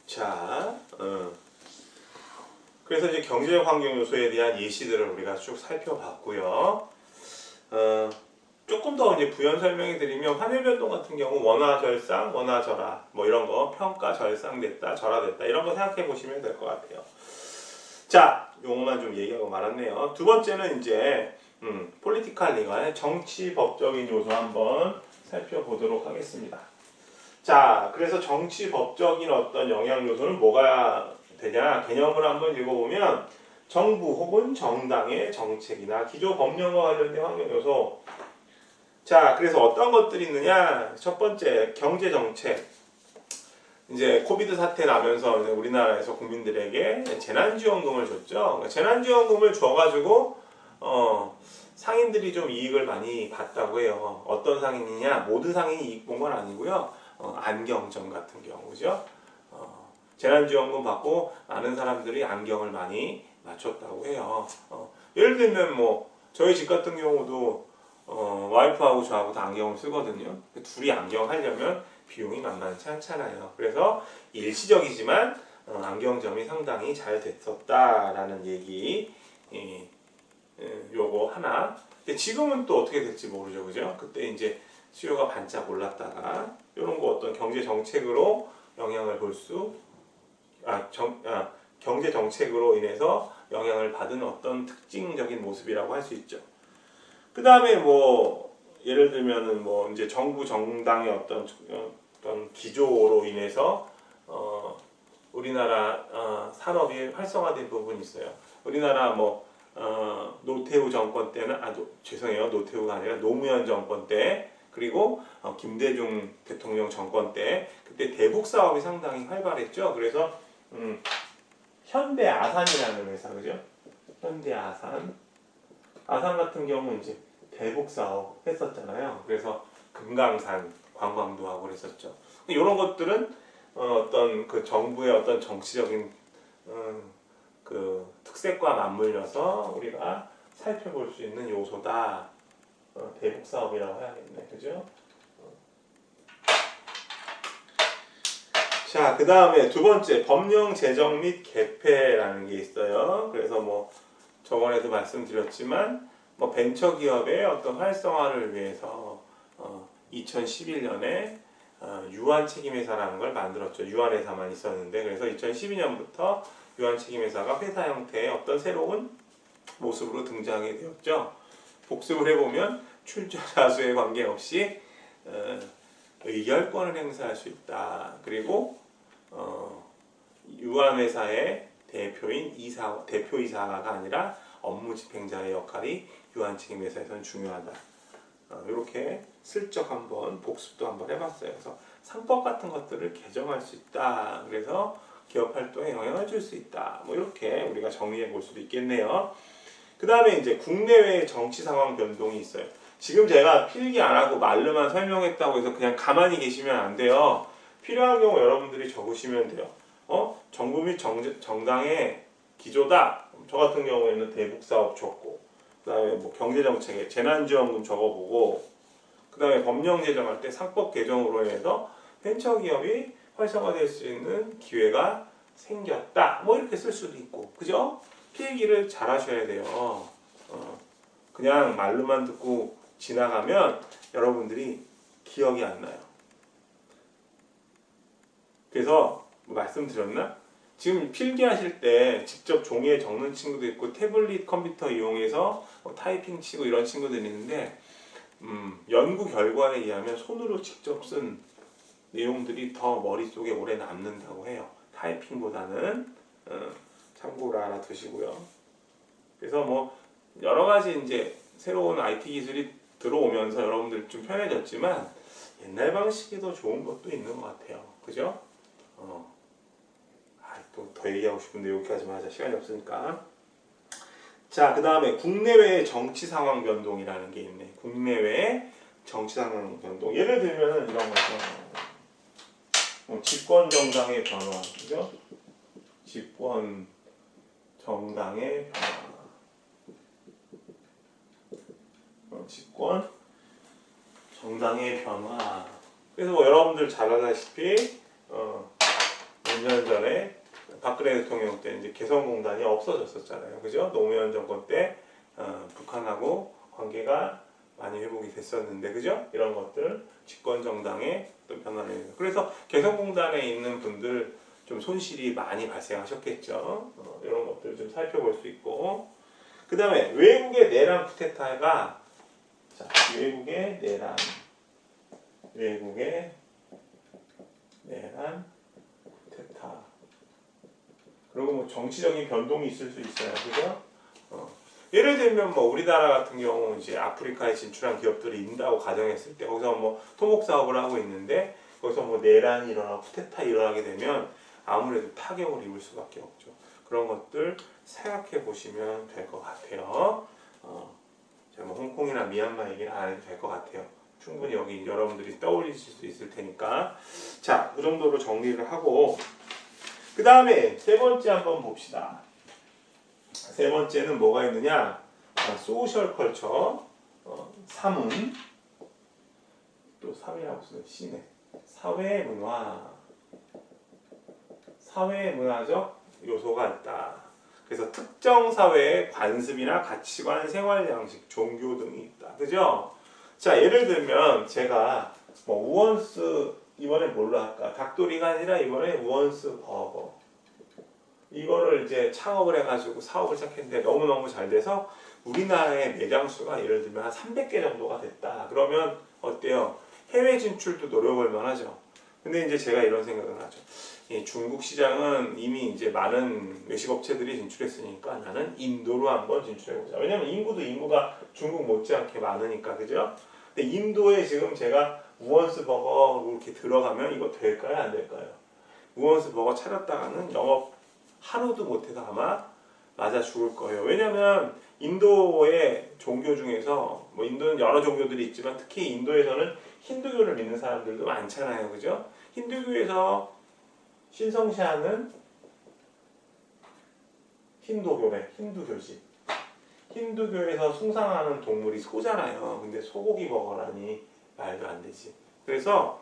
자, 그래서 이제 경제적 환경 요소에 대한 예시들을 우리가 쭉 살펴봤고요. 조금 더 이제 부연 설명해 드리면 환율 변동 같은 경우 원화 절상, 원화 절하 뭐 이런 거 평가 절상됐다, 절하됐다 이런 거 생각해 보시면 될 것 같아요. 자, 요거만 좀 얘기하고 말았네요. 두 번째는 이제 폴리티컬 리갈 정치 법적인 요소 한번 살펴보도록 하겠습니다. 자, 그래서 정치 법적인 어떤 영향 요소는 뭐가 되냐? 개념을 한번 읽어보면 정부 혹은 정당의 정책이나 기조 법령과 관련된 환경 요소. 자, 그래서 어떤 것들이 있느냐? 첫 번째, 경제 정책. 이제 코비드 사태 나면서 이제 우리나라에서 국민들에게 재난지원금을 줬죠. 그러니까 재난지원금을 줘가지고 상인들이 좀 이익을 많이 봤다고 해요. 어떤 상인이냐? 모든 상인이 이익 본 건 아니고요. 안경점 같은 경우죠. 재난지원금 받고 많은 사람들이 안경을 많이 맞췄다고 해요. 예를 들면 뭐 저희 집 같은 경우도 와이프하고 저하고 다 안경을 쓰거든요. 둘이 안경 하려면 비용이 만만치 않잖아요. 그래서 일시적이지만 안경점이 상당히 잘 됐었다라는 얘기 요거 하나. 근데 지금은 또 어떻게 될지 모르죠, 그죠? 그때 이제 수요가 반짝 올랐다가 이런 거 어떤 경제 정책으로 영향을 볼 수, 경제 정책으로 인해서 영향을 받은 어떤 특징적인 모습이라고 할 수 있죠. 그 다음에 뭐 예를 들면은 뭐 이제 정부 정당의 어떤 기조로 인해서 우리나라 산업이 활성화된 부분이 있어요. 우리나라 뭐 노태우 정권 때는 죄송해요, 노태우가 아니라 노무현 정권 때 그리고 김대중 대통령 정권 때 그때 대북 사업이 상당히 활발했죠. 그래서 현대아산이라는 회사, 그죠? 현대아산 같은 경우는 이제 대북 사업 했었잖아요. 그래서 금강산 관광도 하고 그랬었죠. 이런 것들은 어떤 그 정부의 어떤 정치적인 그 특색과 맞물려서 우리가 살펴볼 수 있는 요소다. 대북 사업이라고 해야겠네, 그죠? 자, 그 다음에 두 번째 법령 제정 및 개폐라는 게 있어요. 그래서 뭐 저번에도 말씀드렸지만 뭐 벤처기업의 어떤 활성화를 위해서 2011년에 유한책임회사라는 걸 만들었죠. 유한회사만 있었는데 그래서 2012년부터 유한책임회사가 회사 형태의 어떤 새로운 모습으로 등장하게 되었죠. 복습을 해보면 출처자 수에 관계없이 의결권을 행사할 수 있다. 그리고 유한회사의 대표이사가 아니라 업무 집행자의 역할이 유한책임회사에서는 중요하다. 이렇게 슬쩍 한번 복습도 한번 해봤어요. 그래서 상법 같은 것들을 개정할 수 있다. 그래서 기업 활동에 영향을 줄 수 있다. 뭐 이렇게 우리가 정리해 볼 수도 있겠네요. 그 다음에 이제 국내외의 정치 상황 변동이 있어요. 지금 제가 필기 안 하고 말로만 설명했다고 해서 그냥 가만히 계시면 안 돼요. 필요한 경우 여러분들이 적으시면 돼요. 정부 및 정당의 기조다. 저 같은 경우에는 대북 사업 적고, 그 다음에 뭐 경제 정책에 재난지원금 적어보고, 그 다음에 법령 제정할 때 상법 개정으로 인해서 벤처기업이 활성화될 수 있는 기회가 생겼다. 뭐 이렇게 쓸 수도 있고, 그죠? 필기를 잘 하셔야 돼요. 그냥 말로만 듣고 지나가면 여러분들이 기억이 안 나요. 그래서 말씀드렸나? 지금 필기하실 때 직접 종이에 적는 친구도 있고 태블릿 컴퓨터 이용해서 타이핑 치고 이런 친구들이 있는데 연구 결과에 의하면 손으로 직접 쓴 내용들이 더 머릿속에 오래 남는다고 해요. 타이핑보다는 참고로 알아두시고요. 그래서 뭐 여러 가지 이제 새로운 IT 기술이 들어오면서 여러분들 좀 편해졌지만 옛날 방식이 더 좋은 것도 있는 것 같아요. 그죠? 또 더 얘기하고 싶은데 여기까지만 하자. 시간이 없으니까. 자, 그 다음에 국내외의 정치 상황 변동이라는 게 있네. 국내외의 정치 상황 변동. 예를 들면은 이런 거죠. 집권 정당의 변화, 그죠? 집권 정당의 변화. 집권 정당의 변화. 그래서 뭐 여러분들 잘 알다시피 몇 년 전에 박근혜 대통령 때 이제 개성공단이 없어졌었잖아요. 그죠? 노무현 정권 때 북한하고 관계가 많이 회복이 됐었는데, 그죠? 이런 것들 집권 정당의 어떤 변화를. 그래서 개성공단에 있는 분들 좀 손실이 많이 발생하셨겠죠. 이런 것들 좀 살펴볼 수 있고, 그 다음에 외국의 내란 쿠데타가, 자, 외국의 내란 쿠데타. 그리고 뭐 정치적인 변동이 있을 수 있어요, 그죠? 예를 들면 뭐 우리나라 같은 경우 이제 아프리카에 진출한 기업들이 있다고 가정했을 때 거기서 뭐 토목 사업을 하고 있는데 거기서 뭐 내란이 일어나고 쿠데타 일어나게 되면 아무래도 타격을 입을 수밖에 없죠. 그런 것들 생각해 보시면 될 것 같아요. 제가 뭐 홍콩이나 미얀마 얘기는 안 해도 될 것 같아요. 충분히 여기 여러분들이 떠올리실 수 있을 테니까. 자, 그 정도로 정리를 하고 그 다음에 세 번째 한번 봅시다. 세 번째는 뭐가 있느냐? 소셜 컬처, 사문, 또 사회라고 쓰는 시네. 사회문화적 요소가 있다. 그래서 특정 사회의 관습이나 가치관, 생활 양식, 종교 등이 있다. 그죠? 자, 예를 들면 제가 뭐 우원스 이번에 뭘로 할까? 닭도리가 아니라 이번에 우원스 버거. 이거를 이제 창업을 해가지고 사업을 시작했는데 너무너무 잘 돼서 우리나라의 매장 수가 예를 들면 한 300개 정도가 됐다. 그러면 어때요? 해외 진출도 노려볼 만하죠. 근데 이제 제가 이런 생각을 하죠. 이 중국 시장은 이미 이제 많은 외식 업체들이 진출했으니까 나는 인도로 한번 진출해보자. 왜냐면 인구가 중국 못지않게 많으니까, 그죠? 근데 인도에 지금 제가 우원스 버거로 이렇게 들어가면 이거 될까요? 안 될까요? 우원스 버거 차렸다가는 영업 하루도 못해서 아마 맞아 죽을 거예요. 왜냐면 인도의 종교 중에서 뭐 인도는 여러 종교들이 있지만 특히 인도에서는 힌두교를 믿는 사람들도 많잖아요. 그죠? 힌두교에서 신성시하는 힌두교지. 힌두교에서 숭상하는 동물이 소잖아요. 근데 소고기 버거라니 말도 안 되지. 그래서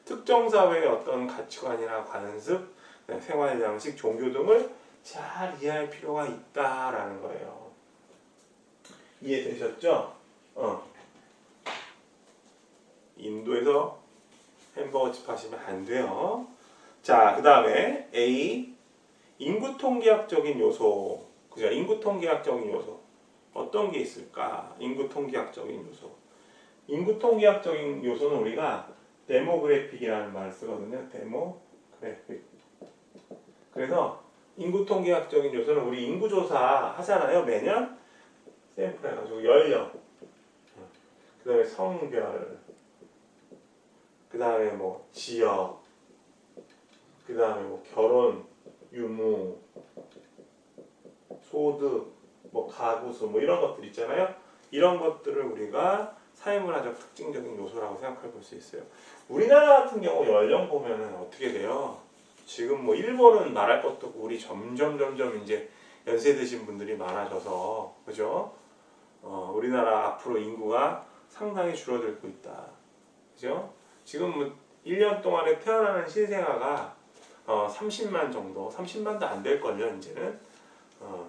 특정 사회의 어떤 가치관이나 관습, 생활 양식, 종교 등을 잘 이해할 필요가 있다라는 거예요. 이해되셨죠? 인도에서 햄버거집 하시면 안 돼요. 자, 그 다음에 A. 인구 통계학적인 요소. 그죠? 인구 통계학적인 요소. 어떤 게 있을까? 인구 통계학적인 요소. 인구 통계학적인 요소는 우리가 데모그래픽이라는 말을 쓰거든요. 데모그래픽. 그래서 인구 통계학적인 요소는 우리 인구조사 하잖아요. 매년 샘플 해가지고 연령, 그 다음에 성별, 그 다음에 뭐 지역, 그 다음에 뭐 결혼, 유무, 소득, 뭐 가구수, 뭐 이런 것들 있잖아요. 이런 것들을 우리가 사회문화적 특징적인 요소라고 생각해 볼 수 있어요. 우리나라 같은 경우 연령 보면은 어떻게 돼요? 지금 뭐 일본은 말할 것도 없고 우리 점점 이제 연세 드신 분들이 많아져서, 그죠? 우리나라 앞으로 인구가 상당히 줄어들고 있다. 그죠? 지금 뭐 1년 동안에 태어나는 신생아가 30만 정도, 30만도 안 될걸요, 이제는.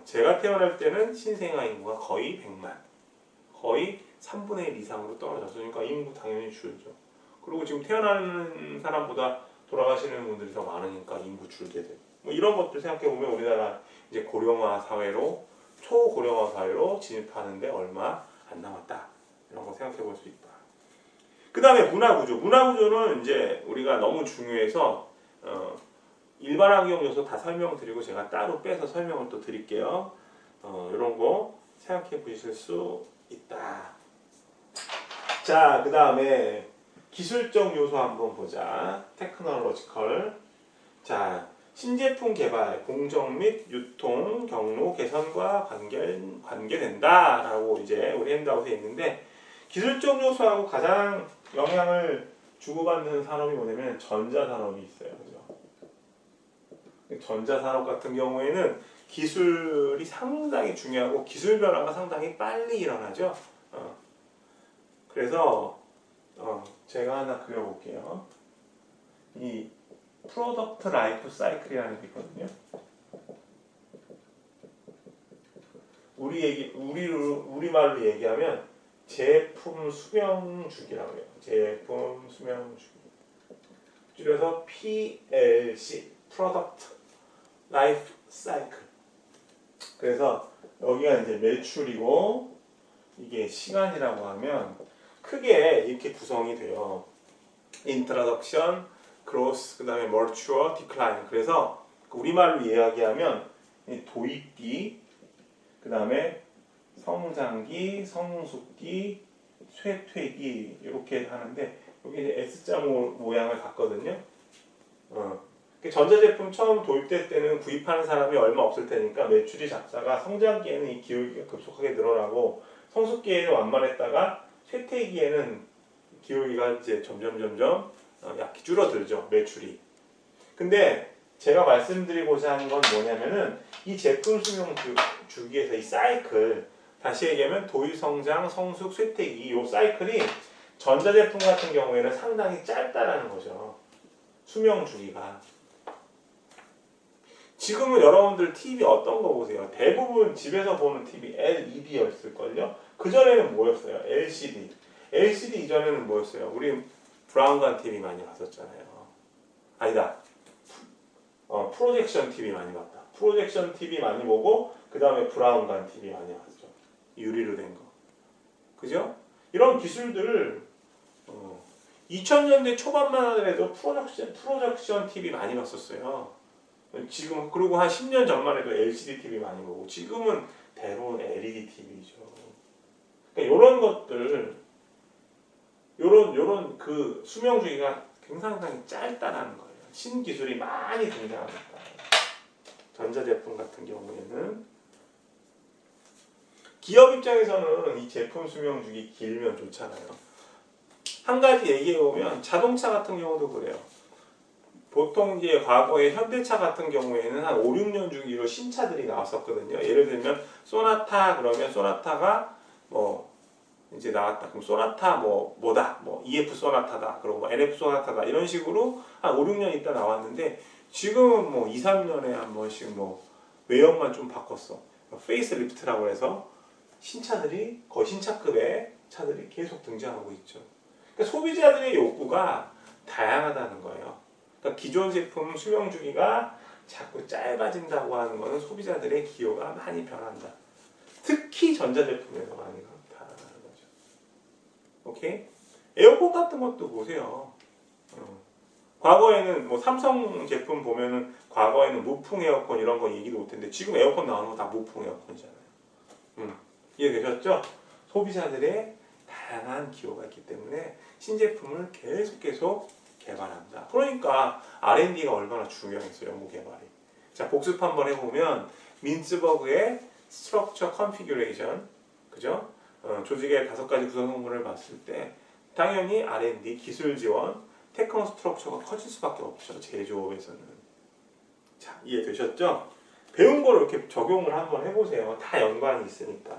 제가 태어날 때는 신생아 인구가 거의 100만, 거의 3분의 1 이상으로 떨어졌으니까 인구 당연히 줄죠. 그리고 지금 태어나는 사람보다 돌아가시는 분들이 더 많으니까 인구 줄게 되고, 뭐 이런 것들 생각해 보면 우리나라 이제 고령화 사회로, 초고령화 사회로 진입하는데 얼마 안 남았다. 이런 거 생각해 볼 수 있다. 그 다음에 문화구조. 문화구조는 이제 우리가 너무 중요해서 일반 환경 요소 다 설명드리고 제가 따로 빼서 설명을 또 드릴게요. 이런 거 생각해 보실 수 있다. 자, 그 다음에 기술적 요소 한번 보자. 테크놀로지컬. 자, 신제품 개발, 공정 및 유통 경로 개선과 관계된다라고 이제 우리 핸드아웃에 있는데, 기술적 요소하고 가장 영향을 주고받는 산업이 뭐냐면 전자산업이 있어요. 그죠? 전자산업 같은 경우에는 기술이 상당히 중요하고 기술 변화가 상당히 빨리 일어나죠. 그래서 제가 하나 그려볼게요. 이 프로덕트 라이프 사이클이라는 게 있거든요. 우리말로 얘기하면 제품 수명 주기라고 해요. 제품 수명 주기. 줄여서 PLC, Product Life Cycle. 그래서 여기가 이제 매출이고 이게 시간이라고 하면 크게 이렇게 구성이 돼요. Introduction, Growth, 그다음에 Mature, Decline. 그래서 우리말로 이야기하면 도입기, 그다음에 성장기, 성숙기, 쇠퇴기 이렇게 하는데 여기 이제 S자 모양을 갖거든요. 전자제품 처음 도입될 때는 구입하는 사람이 얼마 없을 테니까 매출이 작다가 성장기에는 이 기울기가 급속하게 늘어나고 성숙기에는 완만했다가 쇠퇴기에는 기울기가 이제 점점 약히 줄어들죠, 매출이. 근데 제가 말씀드리고자 하는 건 뭐냐면은 이 제품 수명 주기에서 이 사이클, 다시 얘기하면 도입, 성장, 성숙, 쇠퇴기 이 사이클이 전자제품 같은 경우에는 상당히 짧다라는 거죠. 수명 주기가. 지금은 여러분들 TV 어떤 거 보세요? 대부분 집에서 보는 TV LED였을걸요? 그전에는 뭐였어요? LCD. LCD 이전에는 뭐였어요? 우리 브라운관 TV 많이 봤었잖아요. 아니다. 프로젝션 TV 많이 봤다. 프로젝션 TV 많이 보고 그 다음에 브라운관 TV 많이 봤죠. 유리로 된 거. 그죠? 이런 기술들을 2000년대 초반만 하더라도 프로젝션 TV 많이 봤었어요. 지금 그리고 한 10년 전만 해도 LCD TV 많이 보고 지금은 대부분 LED TV죠. 그러니까 이런 것들, 요런 그 수명 주기가 굉장히 짧다라는 거예요. 신기술이 많이 등장하니까. 전자제품 같은 경우에는 기업 입장에서는 이 제품 수명 주기 길면 좋잖아요. 한 가지 얘기해 보면 자동차 같은 경우도 그래요. 보통 이제 과거에 현대차 같은 경우에는 한 5, 6년 주기로 신차들이 나왔었거든요. 예를 들면 소나타 그러면 소나타가 뭐 이제 나왔다. 그럼 소나타 뭐다. EF 소나타다. 그리고 NF 소나타다. 이런 식으로 한 5, 6년 있다 나왔는데 지금은 2, 3년에 한 번씩 외형만 좀 바꿨어. 페이스리프트라고 해서 신차들이 거의 신차급의 차들이 계속 등장하고 있죠. 그러니까 소비자들의 욕구가 다양하다는 거예요. 그러니까 기존 제품 수명 주기가 자꾸 짧아진다고 하는 것은 소비자들의 기호가 많이 변한다. 특히 전자제품에서 많이 그렇다는 거죠. 오케이? 에어컨 같은 것도 보세요. 과거에는 삼성 제품 보면은 과거에는 무풍 에어컨 이런 거 얘기도 못했는데 지금 에어컨 나오는 거 다 무풍 에어컨이잖아요. 이해되셨죠? 소비자들의 다양한 기호가 있기 때문에 신제품을 계속 개발한다. 그러니까 R&D가 얼마나 중요했어요, 연구 개발이. 자, 복습 한번 해보면 민츠버그의 스트럭처 컨피규레이션, 그죠? 조직의 5가지 구성 성분을 봤을 때 당연히 R&D 기술 지원, 테크노 스트럭처가 커질 수밖에 없죠, 제조업에서는. 자, 이해되셨죠? 배운 걸 이렇게 적용을 한번 해보세요. 다 연관이 있으니까.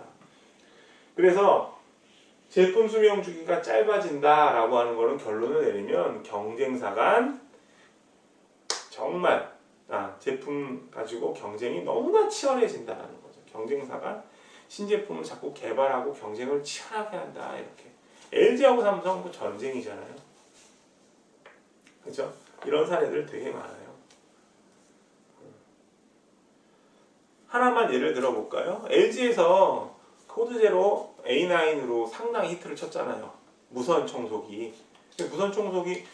그래서 제품 수명 주기가 짧아진다라고 하는 거는 결론을 내리면 경쟁사 간 정말 제품 가지고 경쟁이 너무나 치열해진다는 거죠. 경쟁사 간 신제품을 자꾸 개발하고 경쟁을 치열하게 한다. 이렇게. LG하고 삼성 전쟁이잖아요. 그죠? 이런 사례들 되게 많아요. 하나만 예를 들어볼까요? LG에서 코드 제로 A9으로 상당히 히트를 쳤잖아요. 무선 청소기. 무선 청소기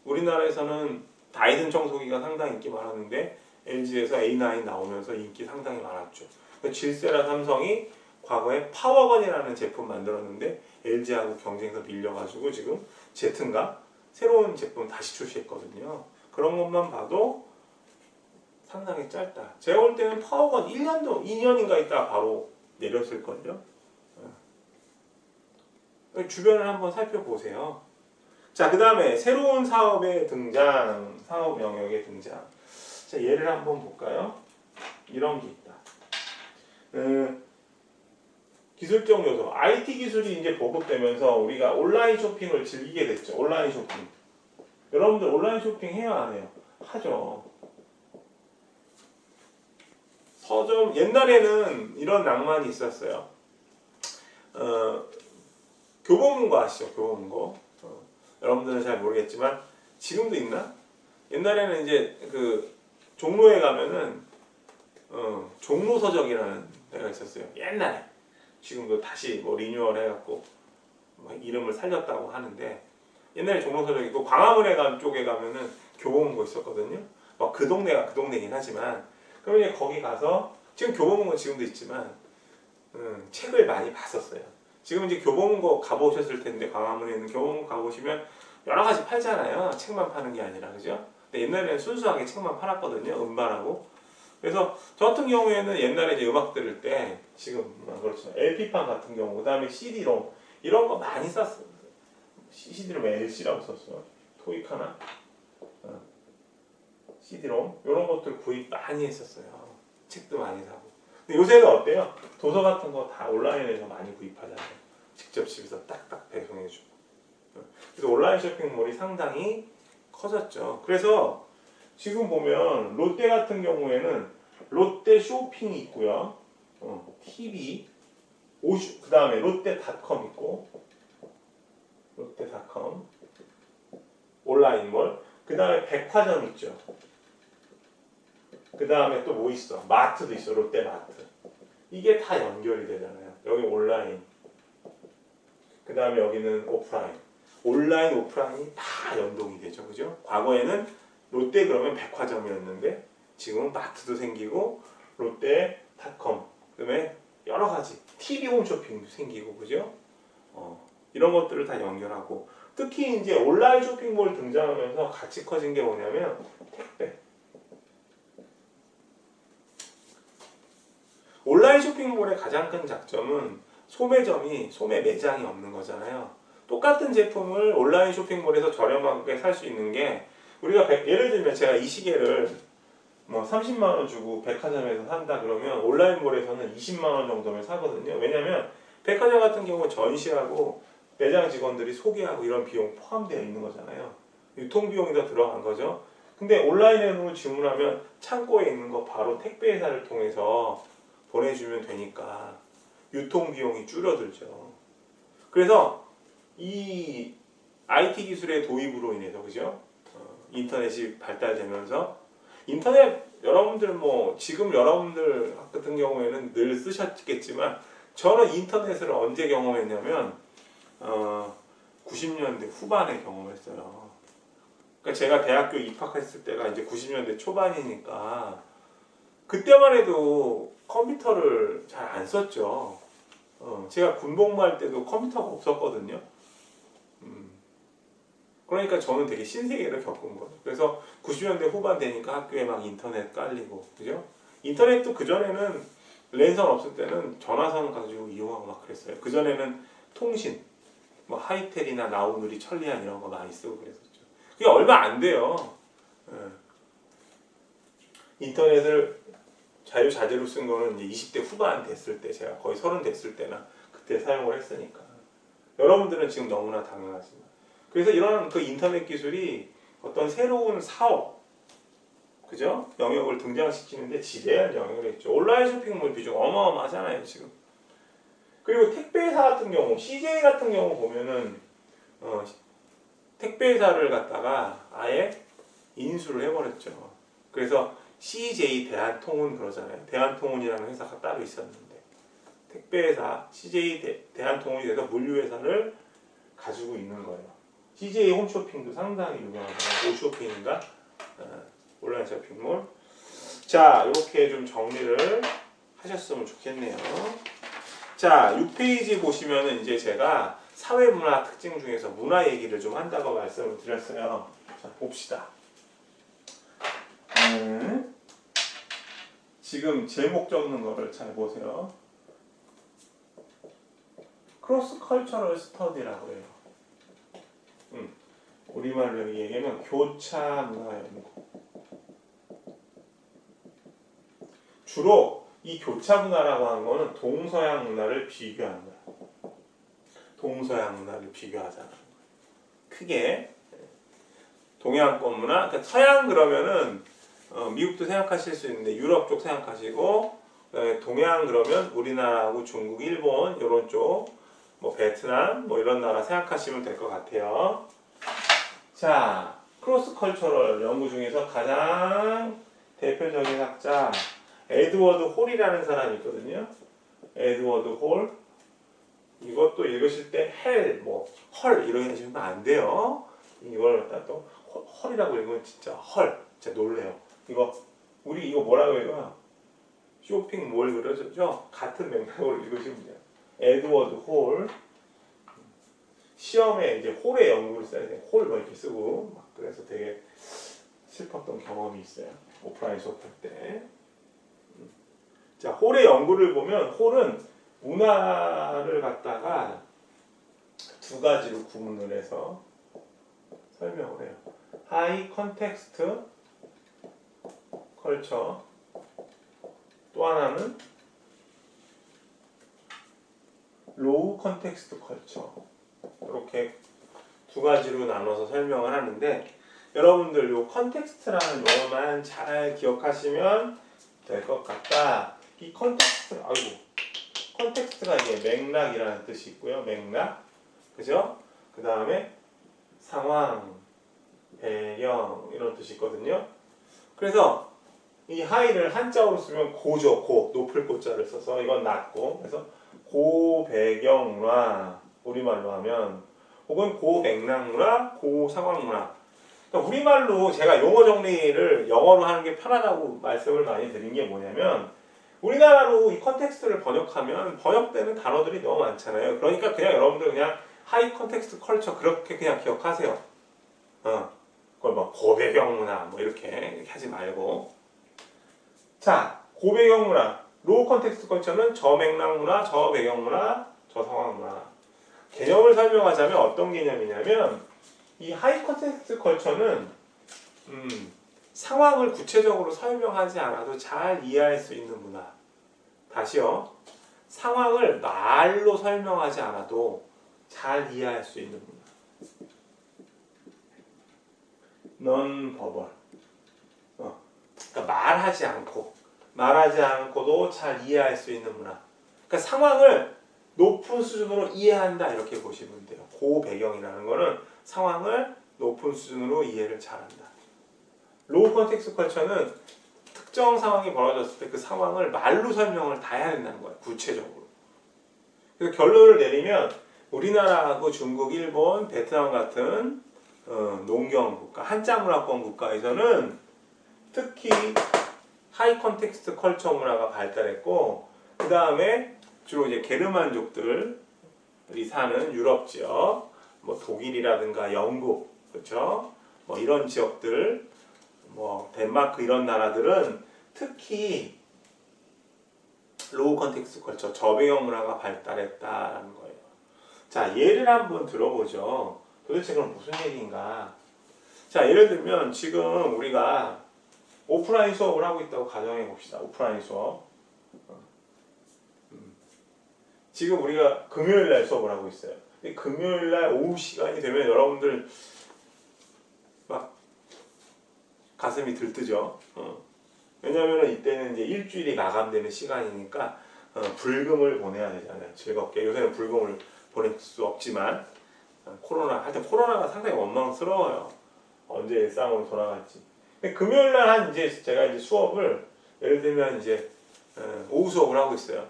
우리나라에서는 다이슨 청소기가 상당히 인기 많았는데 LG에서 A9 나오면서 인기 상당히 많았죠. 질세라 삼성이 과거에 파워건이라는 제품 만들었는데 LG하고 경쟁에서 밀려가지고 지금 제트인가 새로운 제품 다시 출시했거든요. 그런 것만 봐도 상당히 짧다. 제가 볼 때는 파워건 1년도 2년인가 있다가 바로 내렸을걸요. 주변을 한번 살펴보세요. 자, 그 다음에 새로운 사업의 등장, 사업 영역의 등장. 자, 예를 한번 볼까요? 이런 게 있다. 기술적 요소. IT 기술이 이제 보급되면서 우리가 온라인 쇼핑을 즐기게 됐죠. 온라인 쇼핑. 여러분들 온라인 쇼핑 해요, 안 해요? 하죠. 서점 좀 옛날에는 이런 낭만이 있었어요. 교보문고 아시죠? 교보문고. 여러분들은 잘 모르겠지만 지금도 있나? 옛날에는 이제 그 종로에 가면은 종로서적이라는 데가 있었어요. 옛날에. 지금도 다시 뭐 리뉴얼 해갖고 막 이름을 살렸다고 하는데 옛날에 종로서적 있고 광화문에 간 쪽에 가면은 교보문고 있었거든요. 막 그 동네가 그 동네긴 하지만 그러면 이제 거기 가서 지금 교보문고 지금도 있지만 책을 많이 봤었어요. 지금 이제 교보문고 가보셨을 텐데 광화문에 있는 교보문고 가보시면 여러 가지 팔잖아요. 책만 파는 게 아니라 그죠? 근데 옛날에는 순수하게 책만 팔았거든요. 음반하고. 그래서 저 같은 경우에는 옛날에 이제 음악 들을 때 지금 그렇죠. LP판 같은 경우 그다음에 CD롬 이런 거 많이 샀어요. CD롬 LC라고 썼어. 토익 하나. CD롬 이런 것들 구입 많이 했었어요. 책도 많이 사고. 근데 요새는 어때요? 도서 같은 거 다 온라인에서 많이 구입하잖아요. 직접 집에서 딱딱 배송해주고. 그래서 온라인 쇼핑몰이 상당히 커졌죠. 그래서 지금 보면 롯데 같은 경우에는 롯데 쇼핑이 있고요. TV, 그 다음에 롯데닷컴 있고, 롯데닷컴, 온라인몰, 그 다음에 백화점 있죠. 그 다음에 또 뭐 있어? 마트도 있어. 롯데마트. 이게 다 연결이 되잖아요. 여기 온라인. 그 다음에 여기는 오프라인. 온라인, 오프라인이 다 연동이 되죠. 그죠? 과거에는 롯데 그러면 백화점이었는데 지금은 마트도 생기고 롯데닷컴 그다음에 여러 가지 TV 홈쇼핑도 생기고 그죠? 이런 것들을 다 연결하고 특히 이제 온라인 쇼핑몰 등장하면서 같이 커진 게 뭐냐면 택배. 온라인 쇼핑몰의 가장 큰 장점은 소매 매장이 없는 거잖아요. 똑같은 제품을 온라인 쇼핑몰에서 저렴하게 살 수 있는 게 우리가 예를 들면 제가 이 시계를 뭐 30만 원 주고 백화점에서 산다 그러면 온라인몰에서는 20만 원 정도면 사거든요. 왜냐면 백화점 같은 경우 전시하고 매장 직원들이 소개하고 이런 비용 포함되어 있는 거잖아요. 유통 비용이 더 들어간 거죠. 근데 온라인으로 주문하면 창고에 있는 거 바로 택배 회사를 통해서 보내주면 되니까 유통 비용이 줄어들죠. 그래서 이 IT 기술의 도입으로 인해서 그죠? 인터넷이 발달되면서 인터넷 여러분들 뭐 지금 여러분들 같은 경우에는 늘 쓰셨겠지만 저는 인터넷을 언제 경험했냐면 90년대 후반에 경험했어요. 그러니까 제가 대학교 입학했을 때가 이제 90년대 초반이니까 그때만 해도 컴퓨터를 잘 안 썼죠. 제가 군복무할 때도 컴퓨터가 없었거든요. 그러니까 저는 되게 신세계를 겪은 거예요. 그래서 90년대 후반 되니까 학교에 막 인터넷 깔리고, 그죠? 인터넷도 그전에는 랜선 없을 때는 전화선 가지고 이용하고 막 그랬어요. 그전에는 통신, 뭐 하이텔이나 나우누리, 천리안 이런 거 많이 쓰고 그랬었죠. 그게 얼마 안 돼요. 인터넷을 자유자재로 쓴 거는 이제 20대 후반 됐을 때, 제가 거의 30 됐을 때나 그때 사용을 했으니까. 여러분들은 지금 너무나 당연하지만. 그래서 이런 그 인터넷 기술이 어떤 새로운 사업, 그죠? 영역을 등장시키는데 지대한 영향을 했죠. 온라인 쇼핑몰 비중 어마어마하잖아요, 지금. 그리고 택배회사 같은 경우, CJ 같은 경우 보면은, 택배회사를 갖다가 아예 인수를 해버렸죠. 그래서 CJ 대한통운 그러잖아요. 대한통운이라는 회사가 따로 있었는데, 택배회사, CJ 대한통운이 돼서 물류회사를 가지고 있는 거예요. CJ 홈쇼핑도 상당히 유명하잖아요. 오쇼핑인가? 온라인 쇼핑몰. 자, 이렇게 좀 정리를 하셨으면 좋겠네요. 자, 6페이지 보시면은 이제 제가 사회문화 특징 중에서 문화 얘기를 좀 한다고 말씀을 드렸어요. 자, 봅시다. 지금 제목 적는 거를 잘 보세요. 크로스 컬처럴 스터디라고 해요. 우리말로 얘기하면 교차 문화 연구. 주로 이 교차 문화라고 하는 거는 동서양 문화를 비교하는 거야. 동서양 문화를 비교하잖아. 크게 동양권 문화, 그러니까 서양 그러면은 미국도 생각하실 수 있는데 유럽 쪽 생각하시고 동양 그러면 우리나라하고 중국, 일본 이런 쪽, 뭐 베트남 뭐 이런 나라 생각하시면 될 것 같아요. 자, 크로스 컬처럴 연구 중에서 가장 대표적인 학자 에드워드 홀이라는 사람이 있거든요. 에드워드 홀. 이것도 읽으실 때 헬, 뭐 헐 이런 하시면 안 돼요. 이걸 갖다 또 헐이라고 읽으면 진짜 헐, 진짜 놀래요. 이거 우리 이거 뭐라고 읽어요? 쇼핑몰 그러죠? 같은 맥락으로 읽으시면 돼요. 에드워드 홀. 시험에 이제 홀의 연구를 써야 돼요. 홀 뭐 이렇게 쓰고 막 그래서 되게 슬펐던 경험이 있어요. 오프라인 수업할 때. 자, 홀의 연구를 보면 홀은 문화를 갖다가 두 가지로 구분을 해서 설명을 해요. 하이 컨텍스트 컬처, 또 하나는 로우 컨텍스트 컬처. 이렇게 두 가지로 나눠서 설명을 하는데 여러분들 요 컨텍스트라는 용어만 잘 기억하시면 될 것 같다. 이 컨텍스트가 이게 맥락이라는 뜻이 있고요. 맥락, 그죠? 그 다음에 상황, 배경 이런 뜻이 있거든요. 그래서 이 하이를 한자어로 쓰면 고죠. 고, 높을 고자를 써서 이건 낮고, 그래서 고배경문화 우리말로 하면, 혹은 고맥락문화, 고상황문화. 그러니까 우리말로 제가 용어 정리를 영어로 하는 게 편하다고 말씀을 많이 드린 게 뭐냐면, 우리나라로 이 컨텍스트를 번역하면 번역되는 단어들이 너무 많잖아요. 그러니까 그냥 여러분들 그냥 하이 컨텍스트 컬처 그렇게 그냥 기억하세요. 그걸 뭐 고배경문화 뭐 이렇게 하지 말고. 자, 고배경문화, 로우 컨텍스트 컬처는 저맥락문화, 저배경문화, 저상황문화. 개념을 설명하자면 어떤 개념이냐면 이 하이 컨텍스트 컬처는 상황을 구체적으로 설명하지 않아도 잘 이해할 수 있는 문화. 다시요. 상황을 말로 설명하지 않아도 잘 이해할 수 있는 문화. non-verbal. 그러니까 말하지 않고도 잘 이해할 수 있는 문화. 그러니까 상황을 높은 수준으로 이해한다 이렇게 보시면 돼요. 고배경이라는 거는 상황을 높은 수준으로 이해를 잘한다. 로우 컨텍스트 컬처는 특정 상황이 벌어졌을 때 그 상황을 말로 설명을 다 해야 된다는 거예요. 구체적으로. 그래서 결론을 내리면 우리나라하고 중국, 일본, 베트남 같은 농경 국가, 한자 문화권 국가에서는 특히 하이 컨텍스트 컬처 문화가 발달했고, 그 다음에 주로 이제 게르만족들이 사는 유럽 지역, 뭐 독일이라든가 영국, 그렇죠? 뭐 이런 지역들, 뭐 덴마크 이런 나라들은 특히 로우 컨텍스트 컬처, 저배경 문화가 발달했다는 거예요. 자, 예를 한번 들어보죠. 도대체 그럼 무슨 얘기인가? 자, 예를 들면 지금 우리가 오프라인 수업을 하고 있다고 가정해 봅시다. 오프라인 수업. 지금 우리가 금요일 날 수업을 하고 있어요. 금요일 날 오후 시간이 되면 여러분들 막 가슴이 들뜨죠. 왜냐면은 이때는 이제 일주일이 마감되는 시간이니까 불금을 보내야 되잖아요. 즐겁게. 요새는 불금을 보낼 수 없지만 하여튼 코로나가 상당히 원망스러워요. 언제 일상으로 돌아갈지. 금요일 날 제가 이제 수업을 예를 들면 이제 오후 수업을 하고 있어요.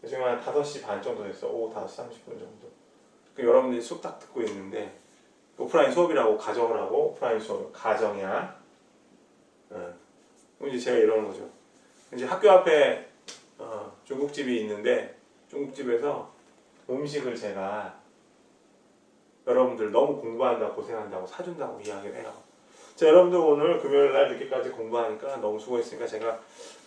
지금 한 5시 반 정도 됐어요. 오후 5시 30분 정도. 여러분들이 수업 딱 듣고 있는데 오프라인 수업이라고 가정을 하고 오프라인 수업 가정이야. 이제 제가 이러는 거죠. 이제 학교 앞에 중국집이 있는데 중국집에서 음식을 제가 여러분들 너무 공부한다고 고생한다고 사준다고 이야기를 해요. 자, 여러분들 오늘 금요일날 늦게까지 공부하니까 너무 수고했으니까 제가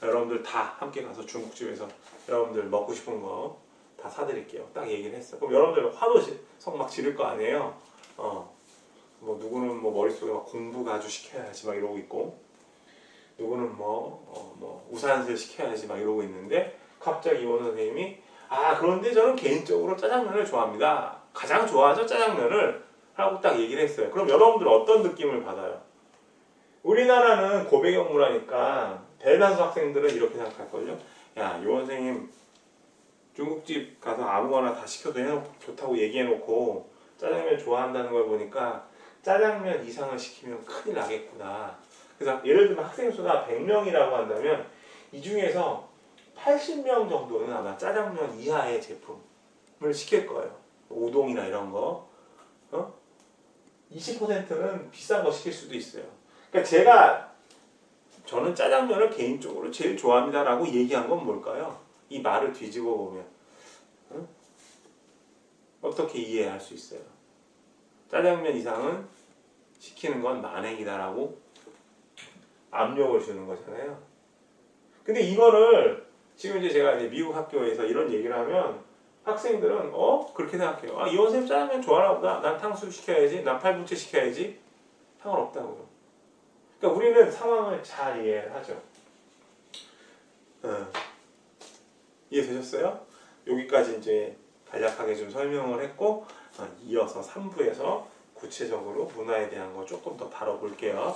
여러분들 다 함께 가서 중국집에서 여러분들 먹고 싶은 거 다 사드릴게요. 딱 얘기를 했어. 그럼 여러분들 화도 성 막 지를 거 아니에요. 뭐 누구는 뭐 머릿속에 막 공부 가주 시켜야지 막 이러고 있고, 누구는 뭐 우산슬 시켜야지 막 이러고 있는데 갑자기 이원 선생님이 그런데 저는 개인적으로 짜장면을 좋아합니다. 가장 좋아하죠 짜장면을 하고 딱 얘기를 했어요. 그럼 여러분들 어떤 느낌을 받아요? 우리나라는 고배경 문화니까 대다수 학생들은 이렇게 생각할걸요. 야, 요 선생님 중국집 가서 아무거나 다 시켜도 좋다고 얘기해놓고 짜장면 좋아한다는 걸 보니까 짜장면 이상을 시키면 큰일 나겠구나. 그래서 예를 들면 학생 수가 100명이라고 한다면 이 중에서 80명 정도는 아마 짜장면 이하의 제품을 시킬 거예요. 우동이나 이런 거. 20%는 비싼 거 시킬 수도 있어요. 그러니까 저는 짜장면을 개인적으로 제일 좋아합니다라고 얘기한 건 뭘까요? 이 말을 뒤집어 보면 어떻게 이해할 수 있어요? 짜장면 이상은 시키는 건 만행이다라고 압력을 주는 거잖아요. 근데 이거를 지금 이제 제가 이제 미국 학교에서 이런 얘기를 하면 학생들은 그렇게 생각해요. 아, 이 선생님 짜장면 좋아하나 보다. 난 탕수육 시켜야지. 난 팔분채 시켜야지. 상관없다고요. 그러니까 우리는 상황을 잘 이해하죠. 이해되셨어요? 여기까지 이제 간략하게 좀 설명을 했고 이어서 3부에서 구체적으로 문화에 대한 거 조금 더 다뤄볼게요.